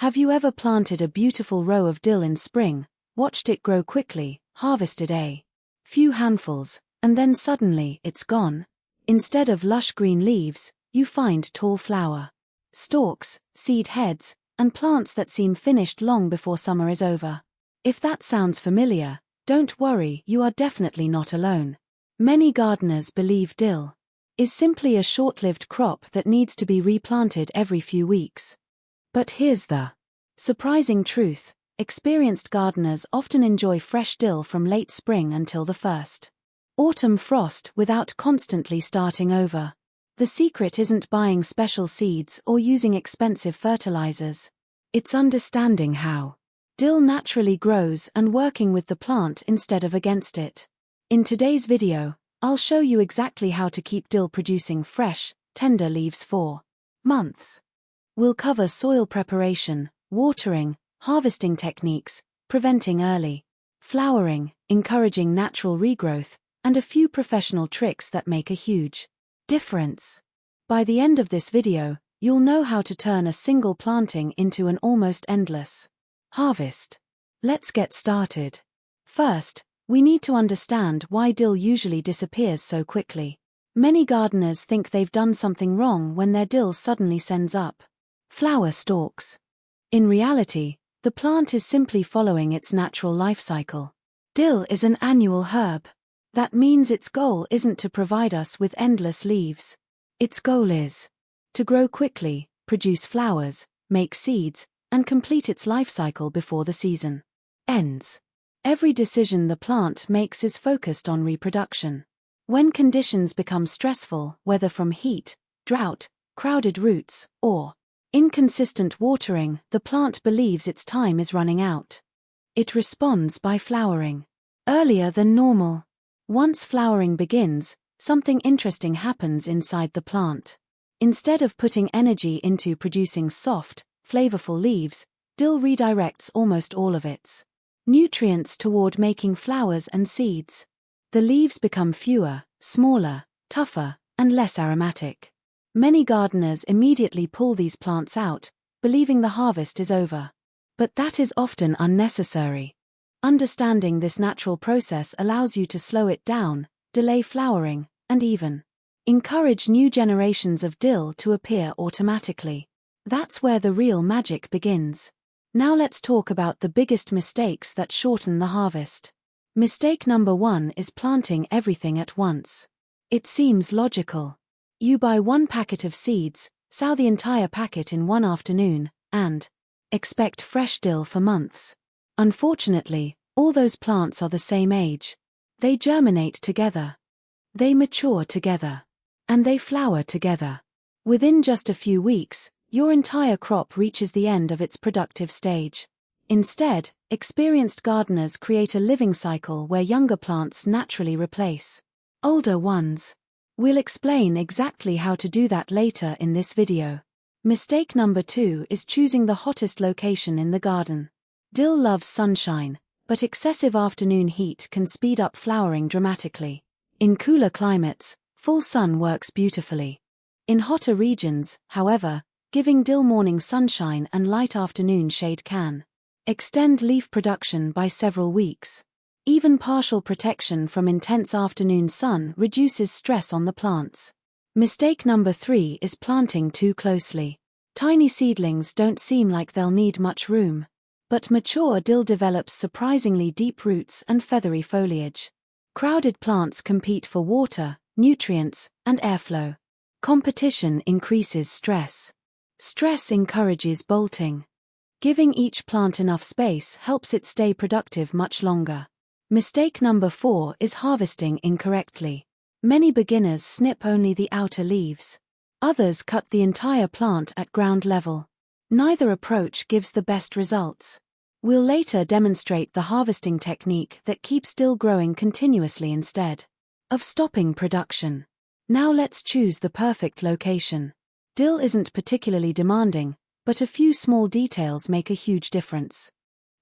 Have you ever planted a beautiful row of dill in spring, watched it grow quickly, harvested a few handfuls, and then suddenly it's gone? Instead of lush green leaves, you find tall flower stalks, seed heads, and plants that seem finished long before summer is over. If that sounds familiar, don't worry, you are definitely not alone. Many gardeners believe dill is simply a short-lived crop that needs to be replanted every few weeks. But here's the surprising truth: experienced gardeners often enjoy fresh dill from late spring until the first autumn frost without constantly starting over. The secret isn't buying special seeds or using expensive fertilizers. It's understanding how dill naturally grows and working with the plant instead of against it. In today's video, I'll show you exactly how to keep dill producing fresh, tender leaves for months. We'll cover soil preparation, watering, harvesting techniques, preventing early flowering, encouraging natural regrowth, and a few professional tricks that make a huge difference. By the end of this video, you'll know how to turn a single planting into an almost endless harvest. Let's get started. First, we need to understand why dill usually disappears so quickly. Many gardeners think they've done something wrong when their dill suddenly sends up flower stalks. In reality, the plant is simply following its natural life cycle. Dill is an annual herb. That means its goal isn't to provide us with endless leaves. Its goal is to grow quickly, produce flowers, make seeds, and complete its life cycle before the season ends. Every decision the plant makes is focused on reproduction. When conditions become stressful, whether from heat, drought, crowded roots, or inconsistent watering, the plant believes its time is running out. It responds by flowering earlier than normal. Once flowering begins, something interesting happens inside the plant. Instead of putting energy into producing soft, flavorful leaves, dill redirects almost all of its nutrients toward making flowers and seeds. The leaves become fewer, smaller, tougher, and less aromatic. Many gardeners immediately pull these plants out, believing the harvest is over. But that is often unnecessary. Understanding this natural process allows you to slow it down, delay flowering, and even encourage new generations of dill to appear automatically. That's where the real magic begins. Now let's talk about the biggest mistakes that shorten the harvest. Mistake number 1 is planting everything at once. It seems logical. You buy one packet of seeds, sow the entire packet in one afternoon, and expect fresh dill for months. Unfortunately, all those plants are the same age. They germinate together. They mature together. And they flower together. Within just a few weeks, your entire crop reaches the end of its productive stage. Instead, experienced gardeners create a living cycle where younger plants naturally replace older ones. We'll explain exactly how to do that later in this video. Mistake number 2 is choosing the hottest location in the garden. Dill loves sunshine, but excessive afternoon heat can speed up flowering dramatically. In cooler climates, full sun works beautifully. In hotter regions, however, giving dill morning sunshine and light afternoon shade can extend leaf production by several weeks. Even partial protection from intense afternoon sun reduces stress on the plants. Mistake number 3 is planting too closely. Tiny seedlings don't seem like they'll need much room. But mature dill develops surprisingly deep roots and feathery foliage. Crowded plants compete for water, nutrients, and airflow. Competition increases stress. Stress encourages bolting. Giving each plant enough space helps it stay productive much longer. Mistake number 4 is harvesting incorrectly. Many beginners snip only the outer leaves. Others cut the entire plant at ground level. Neither approach gives the best results. We'll later demonstrate the harvesting technique that keeps dill growing continuously instead of stopping production. Now let's choose the perfect location. Dill isn't particularly demanding, but a few small details make a huge difference.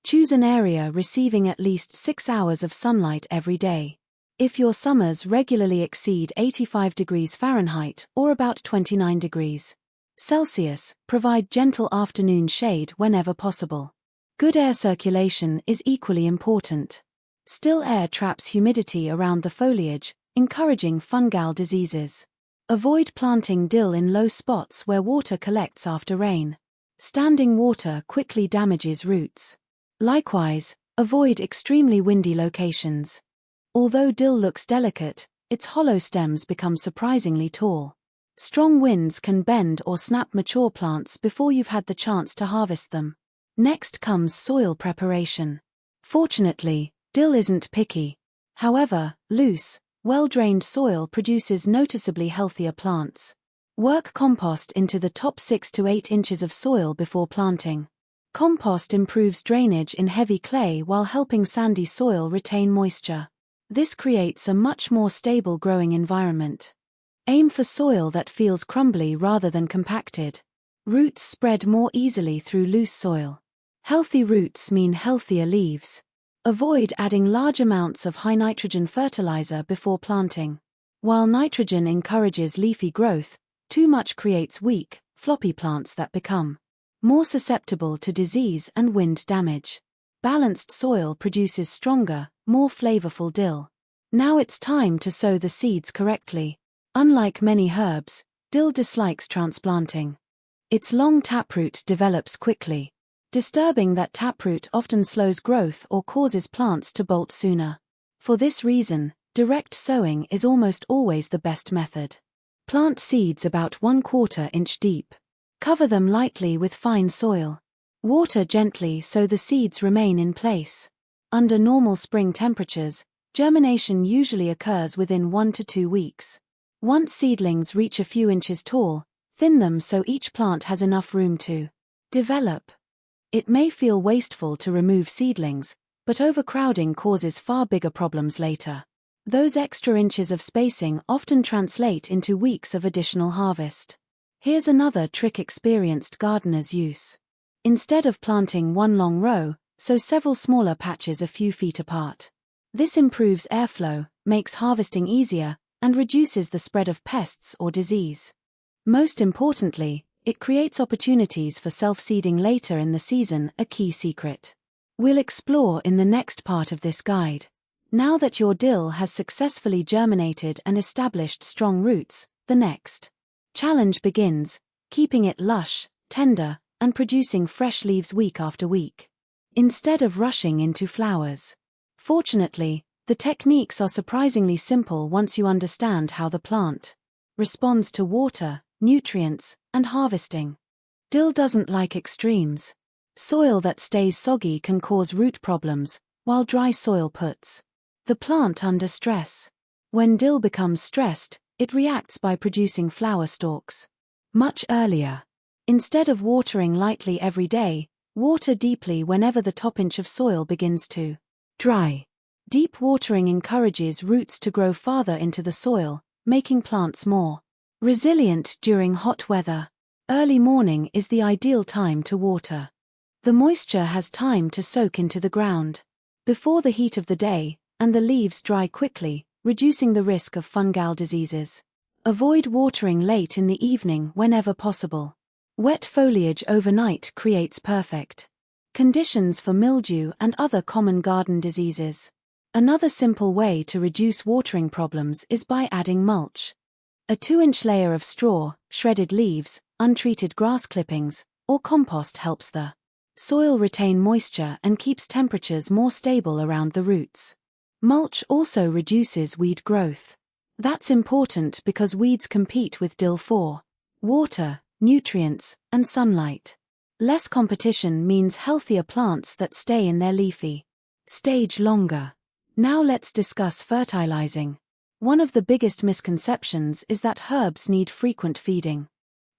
Choose an area receiving at least 6 hours of sunlight every day. If your summers regularly exceed 85 degrees Fahrenheit or about 29 degrees Celsius, provide gentle afternoon shade whenever possible. Good air circulation is equally important. Still air traps humidity around the foliage, encouraging fungal diseases. Avoid planting dill in low spots where water collects after rain. Standing water quickly damages roots. Likewise, avoid extremely windy locations. Although dill looks delicate, its hollow stems become surprisingly tall. Strong winds can bend or snap mature plants before you've had the chance to harvest them. Next comes soil preparation. Fortunately, dill isn't picky. However, loose, well-drained soil produces noticeably healthier plants. Work compost into the top 6 to 8 inches of soil before planting. Compost improves drainage in heavy clay while helping sandy soil retain moisture. This creates a much more stable growing environment. Aim for soil that feels crumbly rather than compacted. Roots spread more easily through loose soil. Healthy roots mean healthier leaves. Avoid adding large amounts of high nitrogen fertilizer before planting. While nitrogen encourages leafy growth, too much creates weak, floppy plants that become more susceptible to disease and wind damage. Balanced soil produces stronger, more flavorful dill. Now it's time to sow the seeds correctly. Unlike many herbs, dill dislikes transplanting. Its long taproot develops quickly. Disturbing that taproot often slows growth or causes plants to bolt sooner. For this reason, direct sowing is almost always the best method. Plant seeds about 1/4 inch deep. Cover them lightly with fine soil. Water gently so the seeds remain in place. Under normal spring temperatures, germination usually occurs within 1 to 2 weeks. Once seedlings reach a few inches tall, thin them so each plant has enough room to develop. It may feel wasteful to remove seedlings, but overcrowding causes far bigger problems later. Those extra inches of spacing often translate into weeks of additional harvest. Here's another trick experienced gardeners use. Instead of planting one long row, sow several smaller patches a few feet apart. This improves airflow, makes harvesting easier, and reduces the spread of pests or disease. Most importantly, it creates opportunities for self-seeding later in the season, a key secret we'll explore in the next part of this guide. Now that your dill has successfully germinated and established strong roots, the next challenge begins, keeping it lush, tender, and producing fresh leaves week after week. Instead of rushing into flowers. Fortunately, the techniques are surprisingly simple once you understand how the plant responds to water, nutrients, and harvesting. Dill doesn't like extremes. Soil that stays soggy can cause root problems, while dry soil puts the plant under stress. When dill becomes stressed, it reacts by producing flower stalks much earlier. Instead of watering lightly every day, water deeply whenever the top inch of soil begins to dry. Deep watering encourages roots to grow farther into the soil, making plants more resilient during hot weather. Early morning is the ideal time to water. The moisture has time to soak into the ground before the heat of the day, and the leaves dry quickly, reducing the risk of fungal diseases. Avoid watering late in the evening whenever possible. Wet foliage overnight creates perfect conditions for mildew and other common garden diseases. Another simple way to reduce watering problems is by adding mulch. A 2-inch layer of straw, shredded leaves, untreated grass clippings, or compost helps the soil retain moisture and keeps temperatures more stable around the roots. Mulch also reduces weed growth. That's important because weeds compete with dill for water, nutrients, and sunlight. Less competition means healthier plants that stay in their leafy stage longer. Now let's discuss fertilizing. One of the biggest misconceptions is that herbs need frequent feeding.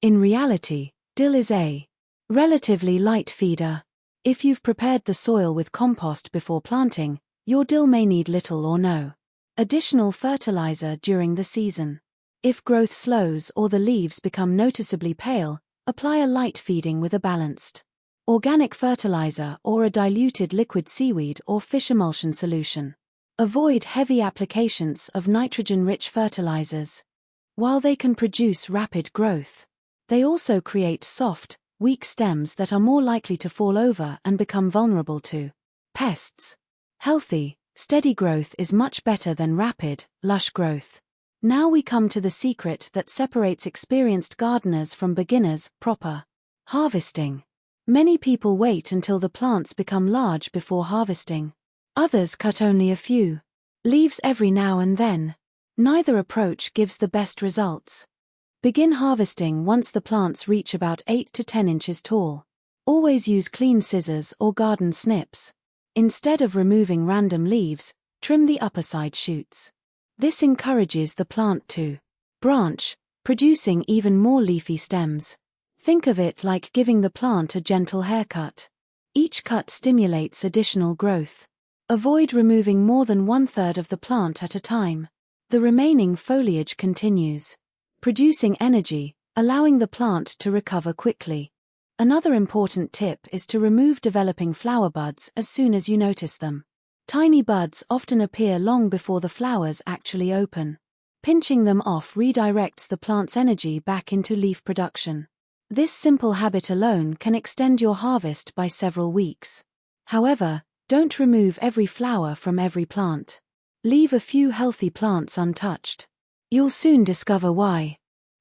In reality, dill is a relatively light feeder. If you've prepared the soil with compost before planting, your dill may need little or no additional fertilizer during the season. If growth slows or the leaves become noticeably pale, apply a light feeding with a balanced organic fertilizer or a diluted liquid seaweed or fish emulsion solution. Avoid heavy applications of nitrogen-rich fertilizers. While they can produce rapid growth, They also create soft, weak stems that are more likely to fall over and become vulnerable to pests. Healthy, steady growth is much better than rapid, lush growth. Now we come to the secret that separates experienced gardeners from beginners: proper harvesting. Many people wait until the plants become large before harvesting. Others cut only a few leaves every now and then. Neither approach gives the best results. Begin harvesting once the plants reach about 8 to 10 inches tall. Always use clean scissors or garden snips. Instead of removing random leaves, trim the upper side shoots. This encourages the plant to branch, producing even more leafy stems. Think of it like giving the plant a gentle haircut. Each cut stimulates additional growth. Avoid removing more than 1/3 of the plant at a time. The remaining foliage continues producing energy, allowing the plant to recover quickly. Another important tip is to remove developing flower buds as soon as you notice them. Tiny buds often appear long before the flowers actually open. Pinching them off redirects the plant's energy back into leaf production. This simple habit alone can extend your harvest by several weeks. However, don't remove every flower from every plant. Leave a few healthy plants untouched. You'll soon discover why.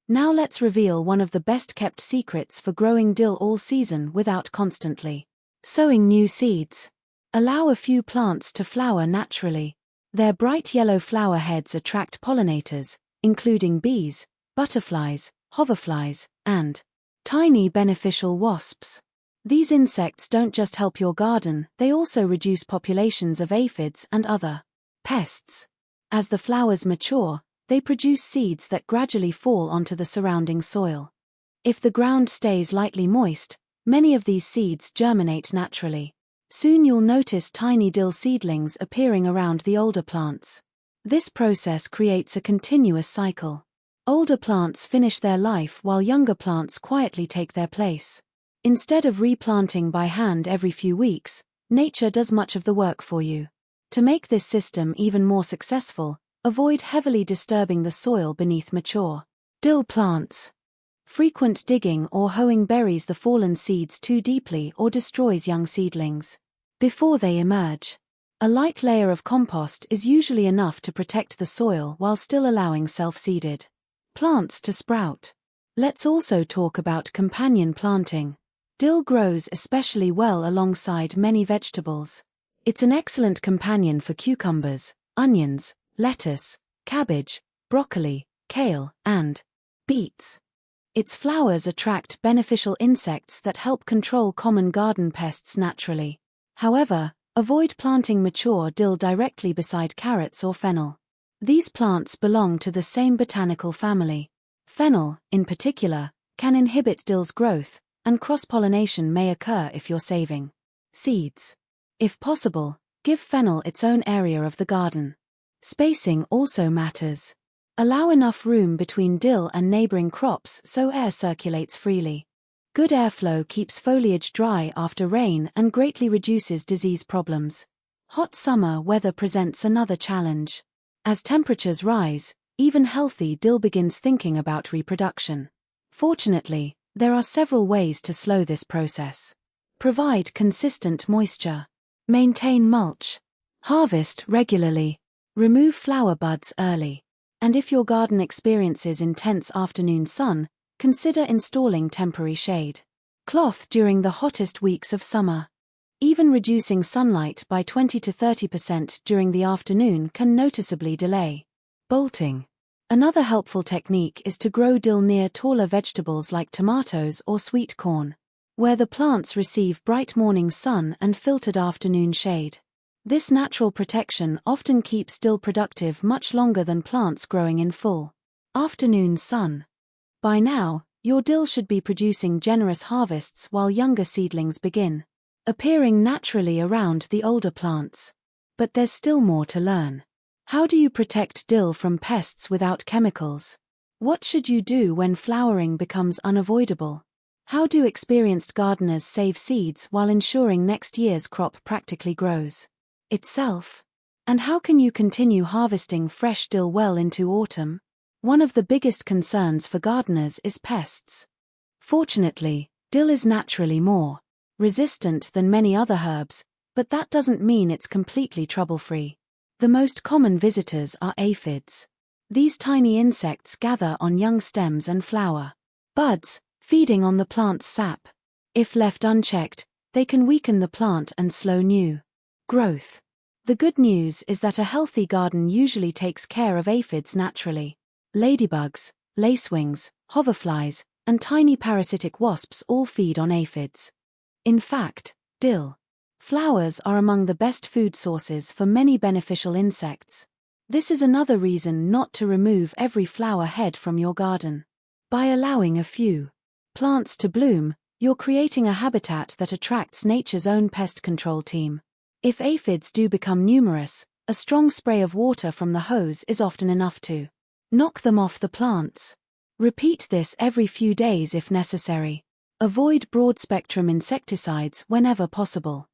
Now let's reveal one of the best-kept secrets for growing dill all season without constantly sowing new seeds. Allow a few plants to flower naturally. Their bright yellow flower heads attract pollinators, including bees, butterflies, hoverflies, and tiny beneficial wasps. These insects don't just help your garden, they also reduce populations of aphids and other pests. As the flowers mature, they produce seeds that gradually fall onto the surrounding soil. If the ground stays lightly moist, many of these seeds germinate naturally. Soon you'll notice tiny dill seedlings appearing around the older plants. This process creates a continuous cycle. Older plants finish their life while younger plants quietly take their place. Instead of replanting by hand every few weeks, nature does much of the work for you. To make this system even more successful, avoid heavily disturbing the soil beneath mature dill plants. Frequent digging or hoeing buries the fallen seeds too deeply or destroys young seedlings before they emerge. A light layer of compost is usually enough to protect the soil while still allowing self-seeded plants to sprout. Let's also talk about companion planting. Dill grows especially well alongside many vegetables. It's an excellent companion for cucumbers, onions, lettuce, cabbage, broccoli, kale, and beets. Its flowers attract beneficial insects that help control common garden pests naturally. However, avoid planting mature dill directly beside carrots or fennel. These plants belong to the same botanical family. Fennel, in particular, can inhibit dill's growth, and cross-pollination may occur if you're saving seeds. If possible, give fennel its own area of the garden. Spacing also matters. Allow enough room between dill and neighboring crops so air circulates freely. Good airflow keeps foliage dry after rain and greatly reduces disease problems. Hot summer weather presents another challenge. As temperatures rise, even healthy dill begins thinking about reproduction. Fortunately, there are several ways to slow this process. Provide consistent moisture. Maintain mulch. Harvest regularly. Remove flower buds early. And if your garden experiences intense afternoon sun, consider installing temporary shade cloth during the hottest weeks of summer. Even reducing sunlight by 20 to 30% during the afternoon can noticeably delay bolting. Another helpful technique is to grow dill near taller vegetables like tomatoes or sweet corn, where the plants receive bright morning sun and filtered afternoon shade. This natural protection often keeps dill productive much longer than plants growing in full afternoon sun. By now, your dill should be producing generous harvests while younger seedlings begin appearing naturally around the older plants. But there's still more to learn. How do you protect dill from pests without chemicals? What should you do when flowering becomes unavoidable? How do experienced gardeners save seeds while ensuring next year's crop practically grows itself? And how can you continue harvesting fresh dill well into autumn? One of the biggest concerns for gardeners is pests. Fortunately, dill is naturally more resistant than many other herbs, but that doesn't mean it's completely trouble-free. The most common visitors are aphids. These tiny insects gather on young stems and flower buds, feeding on the plant's sap. If left unchecked, they can weaken the plant and slow new growth. The good news is that a healthy garden usually takes care of aphids naturally. Ladybugs, lacewings, hoverflies, and tiny parasitic wasps all feed on aphids. In fact, dill flowers are among the best food sources for many beneficial insects. This is another reason not to remove every flower head from your garden. By allowing a few plants to bloom, you're creating a habitat that attracts nature's own pest control team. If aphids do become numerous, a strong spray of water from the hose is often enough to knock them off the plants. Repeat this every few days if necessary. Avoid broad-spectrum insecticides whenever possible.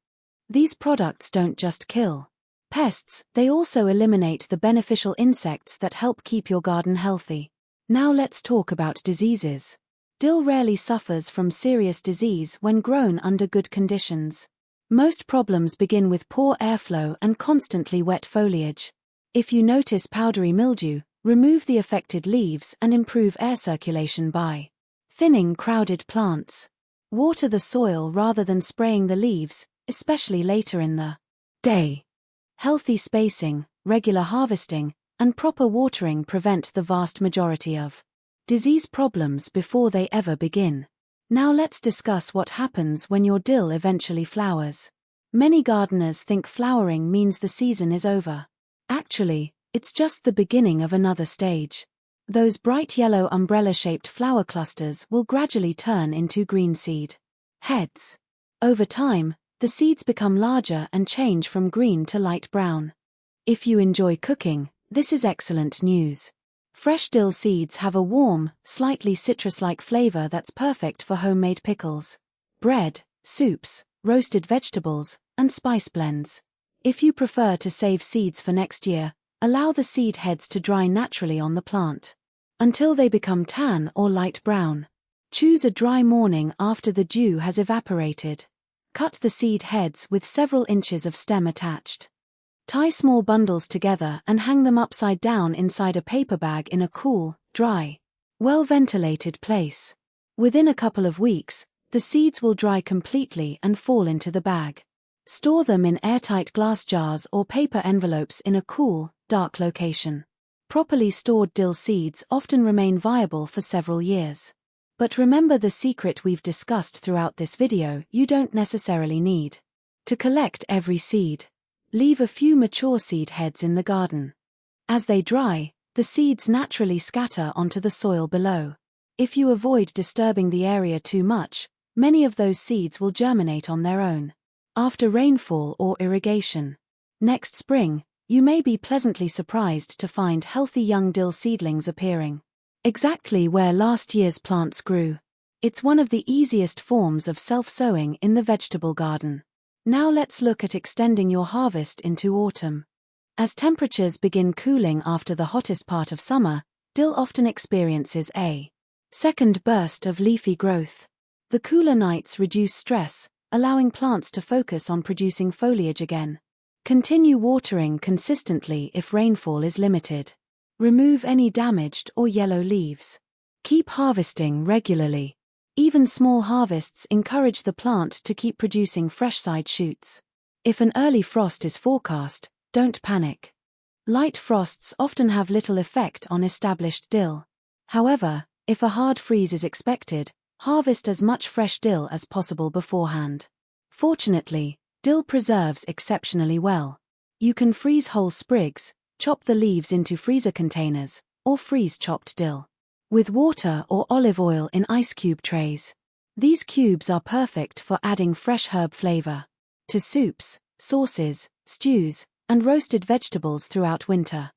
These products don't just kill pests, they also eliminate the beneficial insects that help keep your garden healthy. Now let's talk about diseases. Dill rarely suffers from serious disease when grown under good conditions. Most problems begin with poor airflow and constantly wet foliage. If you notice powdery mildew, remove the affected leaves and improve air circulation by thinning crowded plants. Water the soil rather than spraying the leaves, especially later in the day. Healthy spacing, regular harvesting, and proper watering prevent the vast majority of disease problems before they ever begin. Now let's discuss what happens when your dill eventually flowers. Many gardeners think flowering means the season is over. Actually, it's just the beginning of another stage. Those bright yellow umbrella-shaped flower clusters will gradually turn into green seed heads. Over time, the seeds become larger and change from green to light brown. If you enjoy cooking, this is excellent news. Fresh dill seeds have a warm, slightly citrus-like flavor that's perfect for homemade pickles, bread, soups, roasted vegetables, and spice blends. If you prefer to save seeds for next year, allow the seed heads to dry naturally on the plant until they become tan or light brown. Choose a dry morning after the dew has evaporated. Cut the seed heads with several inches of stem attached. Tie small bundles together and hang them upside down inside a paper bag in a cool, dry, well-ventilated place. Within a couple of weeks, the seeds will dry completely and fall into the bag. Store them in airtight glass jars or paper envelopes in a cool, dark location. Properly stored dill seeds often remain viable for several years. But remember the secret we've discussed throughout this video: you don't necessarily need to collect every seed. Leave a few mature seed heads in the garden. As they dry, the seeds naturally scatter onto the soil below. If you avoid disturbing the area too much, many of those seeds will germinate on their own after rainfall or irrigation. Next spring, you may be pleasantly surprised to find healthy young dill seedlings appearing exactly where last year's plants grew. It's one of the easiest forms of self-sowing in the vegetable garden. Now let's look at extending your harvest into autumn. As temperatures begin cooling after the hottest part of summer, dill often experiences a second burst of leafy growth. The cooler nights reduce stress, allowing plants to focus on producing foliage again. Continue watering consistently if rainfall is limited. Remove any damaged or yellow leaves. Keep harvesting regularly. Even small harvests encourage the plant to keep producing fresh side shoots. If an early frost is forecast, don't panic. Light frosts often have little effect on established dill. However, if a hard freeze is expected, harvest as much fresh dill as possible beforehand. Fortunately, dill preserves exceptionally well. You can freeze whole sprigs, chop the leaves into freezer containers, or freeze chopped dill with water or olive oil in ice cube trays. These cubes are perfect for adding fresh herb flavor to soups, sauces, stews, and roasted vegetables throughout winter.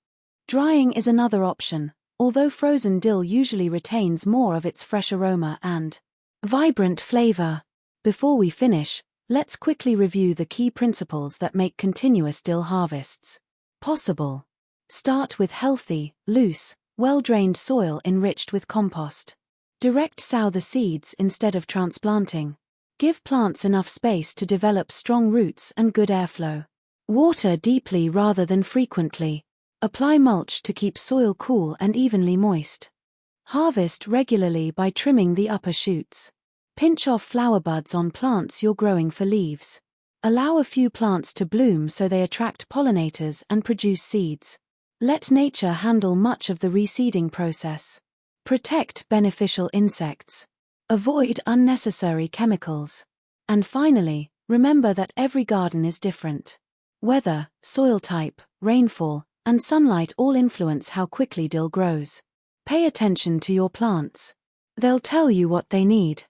Drying is another option, although frozen dill usually retains more of its fresh aroma and vibrant flavor. Before we finish, let's quickly review the key principles that make continuous dill harvests possible. Start with healthy, loose, well-drained soil enriched with compost. Direct sow the seeds instead of transplanting. Give plants enough space to develop strong roots and good airflow. Water deeply rather than frequently. Apply mulch to keep soil cool and evenly moist. Harvest regularly by trimming the upper shoots. Pinch off flower buds on plants you're growing for leaves. Allow a few plants to bloom so they attract pollinators and produce seeds. Let nature handle much of the reseeding process. Protect beneficial insects. Avoid unnecessary chemicals. And finally, remember that every garden is different. Weather, soil type, rainfall, and sunlight all influence how quickly dill grows. Pay attention to your plants. They'll tell you what they need.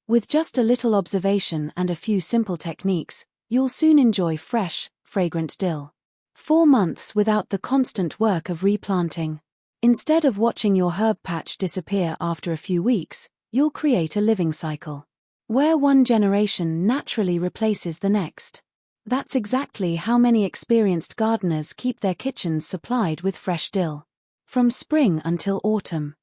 With just a little observation and a few simple techniques, you'll soon enjoy fresh, fragrant dill. 4 months without the constant work of replanting. Instead of watching your herb patch disappear after a few weeks, you'll create a living cycle, where one generation naturally replaces the next. That's exactly how many experienced gardeners keep their kitchens supplied with fresh dill. From spring until autumn.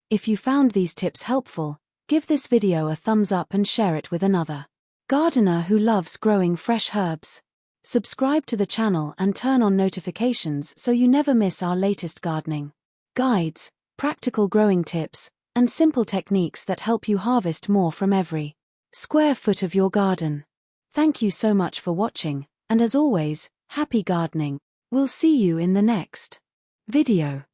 If you found these tips helpful, give this video a thumbs up and share it with another gardener who loves growing fresh herbs. Subscribe to the channel and turn on notifications so you never miss our latest gardening guides, practical growing tips, and simple techniques that help you harvest more from every square foot of your garden. Thank you so much for watching, and as always, happy gardening. We'll see you in the next video.